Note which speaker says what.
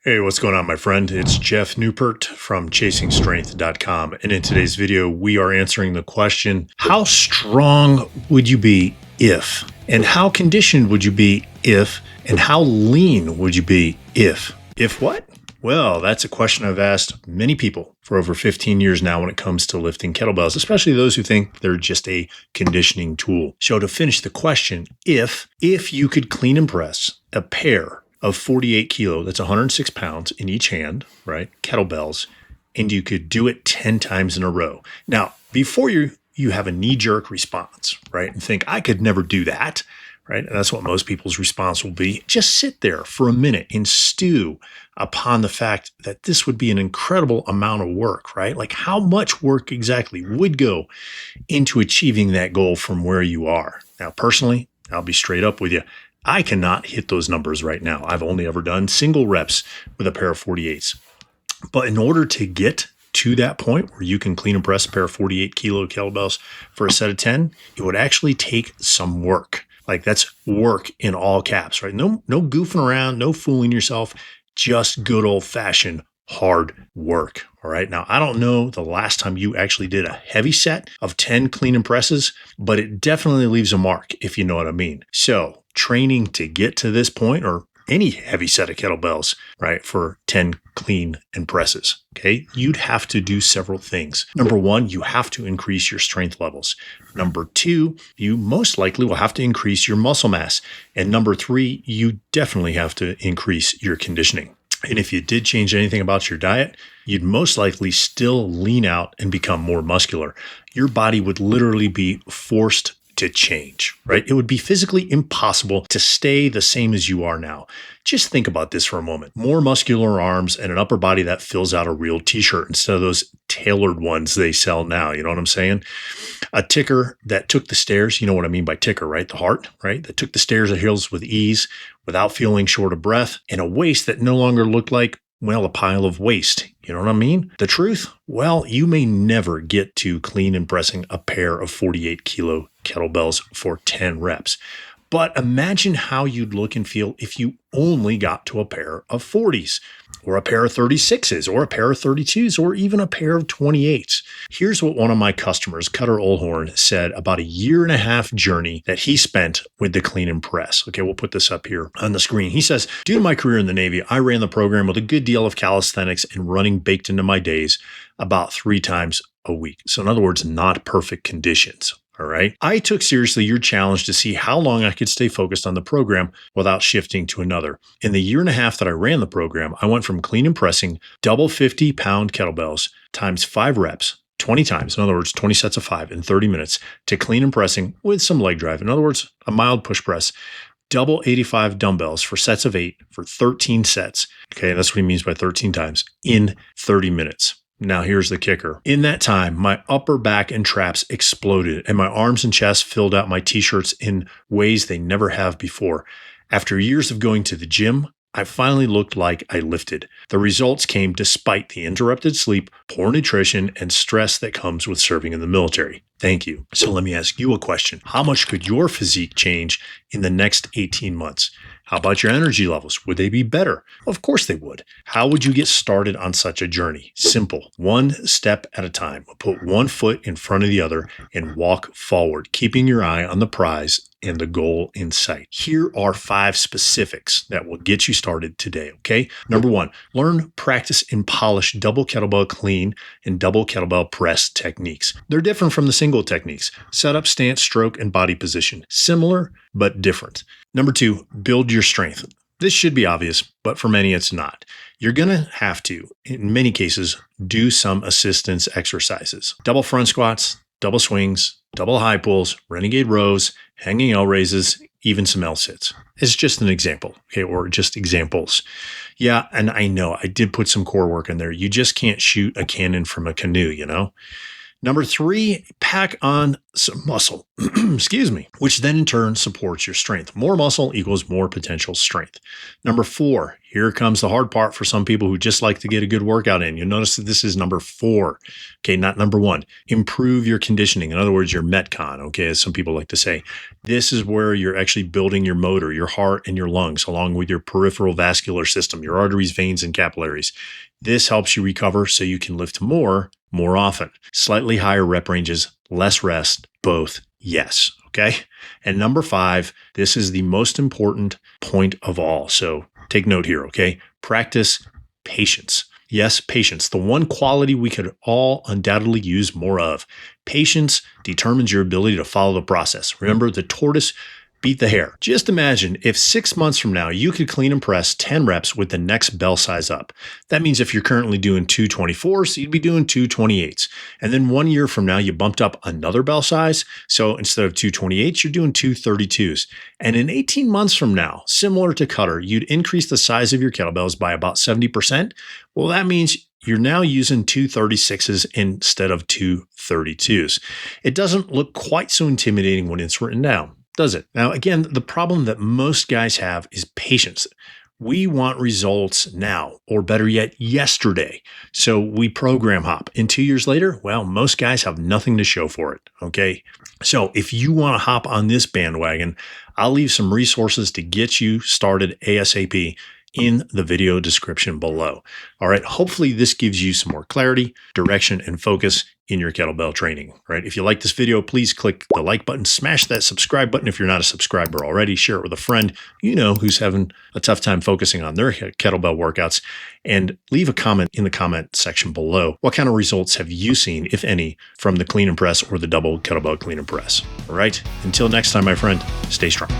Speaker 1: Hey, what's going on, my friend? It's Jeff Newpert from ChasingStrength.com. And in today's video, we are answering the question, how strong would you be if? And how conditioned would you be if? And how lean would you be if? If what? Well, that's a question I've asked many people for over 15 years now when it comes to lifting kettlebells, especially those who think they're just a conditioning tool. So to finish the question, if you could clean and press a pair of 48 kilo, that's 106 pounds in each hand, right? Kettlebells, and you could do it 10 times in a row. Now, before you have a knee-jerk response, right? And think, I could never do that, right? And that's what most people's response will be. Just sit there for a minute and stew upon the fact that this would be an incredible amount of work, right? Like how much work exactly would go into achieving that goal from where you are? Now, personally, I'll be straight up with you. I cannot hit those numbers right now. I've only ever done single reps with a pair of 48s. But in order to get to that point where you can clean and press a pair of 48 kilo kettlebells for a set of 10, it would actually take some work. Like that's work in all caps, right? No goofing around, no fooling yourself, just good old fashioned hard work. All right. Now, I don't know the last time you actually did a heavy set of 10 clean and presses, but it definitely leaves a mark, if you know what I mean. So training to get to this point, or any heavy set of kettlebells, right, for 10 clean and presses, okay, you'd have to do several things. Number one, you have to increase your strength levels. Number two, you most likely will have to increase your muscle mass. And number three, you definitely have to increase your conditioning. And if you did change anything about your diet, you'd most likely still lean out and become more muscular. Your body would literally be forced to change, right? It would be physically impossible to stay the same as you are now. Just think about this for a moment. More muscular arms and an upper body that fills out a real t-shirt instead of those tailored ones they sell now. You know what I'm saying? A ticker that took the stairs, you know what I mean by ticker, right? The heart, right? That took the stairs and hills with ease without feeling short of breath, and a waist that no longer looked like, well, a pile of waste. You know what I mean? The truth? Well, you may never get to clean and pressing a pair of 48 kilo kettlebells for 10 reps. But imagine how you'd look and feel if you only got to a pair of 40s, or a pair of 36s, or a pair of 32s, or even a pair of 28s. Here's what one of my customers, Cutter Olhorn, said about a 1.5 year journey that he spent with the clean and press. Okay, we'll put this up here on the screen. He says, due to my career in the Navy, I ran the program with a good deal of calisthenics and running baked into my days about 3 times a week. So in other words, not perfect conditions. All right. I took seriously your challenge to see how long I could stay focused on the program without shifting to another. In the 1.5 years that I ran the program, I went from clean and pressing double 50-pound kettlebells times 5 reps, 20 times, in other words, 20 sets of 5 in 30 minutes, to clean and pressing with some leg drive. In other words, a mild push press, double 85 dumbbells for sets of 8 for 13 sets. Okay. That's what he means by 13 times in 30 minutes. Now, here's the kicker. In that time, my upper back and traps exploded, and my arms and chest filled out my t-shirts in ways they never have before. After years of going to the gym, I finally looked like I lifted. The results came despite the interrupted sleep, poor nutrition, and stress that comes with serving in the military. Thank you. So let me ask you a question. How much could your physique change in the next 18 months? How about your energy levels? Would they be better? Well, of course they would. How would you get started on such a journey? Simple. One step at a time. Put one foot in front of the other and walk forward, keeping your eye on the prize and the goal in sight. Here are 5 specifics that will get you started today, okay? Number 1, learn, practice, and polish double kettlebell clean and double kettlebell press techniques. They're different from the single techniques. Setup, stance, stroke, and body position. Similar, but different. Number 2, build your strength. This should be obvious, but for many it's not. You're going to have to, in many cases, do some assistance exercises. Double front squats, double swings, double high pulls, renegade rows, hanging L raises, even some L sits. It's just an example, okay, or just examples. Yeah, and I know I did put some core work in there. You just can't shoot a cannon from a canoe, you know? Number 3, pack on some muscle, excuse me, which then in turn supports your strength. More muscle equals more potential strength. Number 4, here comes the hard part for some people who just like to get a good workout in. You'll notice that this is number 4, okay, not number 1. Improve your conditioning. In other words, your Metcon, okay, as some people like to say. This is where you're actually building your motor, your heart and your lungs, along with your peripheral vascular system, your arteries, veins, and capillaries. This helps you recover so you can lift more often. Slightly higher rep ranges, less rest, both, yes. Okay. And number 5, this is the most important point of all. So take note here. Okay. Practice patience. Yes, patience, the one quality we could all undoubtedly use more of. Patience determines your ability to follow the process. Remember, the tortoise beat the hare. Just imagine if 6 months from now, you could clean and press 10 reps with the next bell size up. That means if you're currently doing 224s, you'd be doing 228s. And then 1 year from now, you bumped up another bell size. So instead of 228s, you're doing 232s. And in 18 months from now, similar to Cutter, you'd increase the size of your kettlebells by about 70%. Well, that means you're now using 236s instead of 232s. It doesn't look quite so intimidating when it's written down, does it? Now, again, the problem that most guys have is patience. We want results now, or better yet, yesterday. So we program hop. And 2 years later, well, most guys have nothing to show for it, okay? So if you want to hop on this bandwagon, I'll leave some resources to get you started ASAP in the video description below. All right, hopefully this gives you some more clarity, direction, and focus in your kettlebell training. All right, if you like this video, please click the like button, smash that subscribe button if you're not a subscriber already, share it with a friend you know who's having a tough time focusing on their kettlebell workouts, and leave a comment in the comment section below. What kind of results have you seen, if any, from the clean and press or the double kettlebell clean and press? All right, until next time, my friend, stay strong.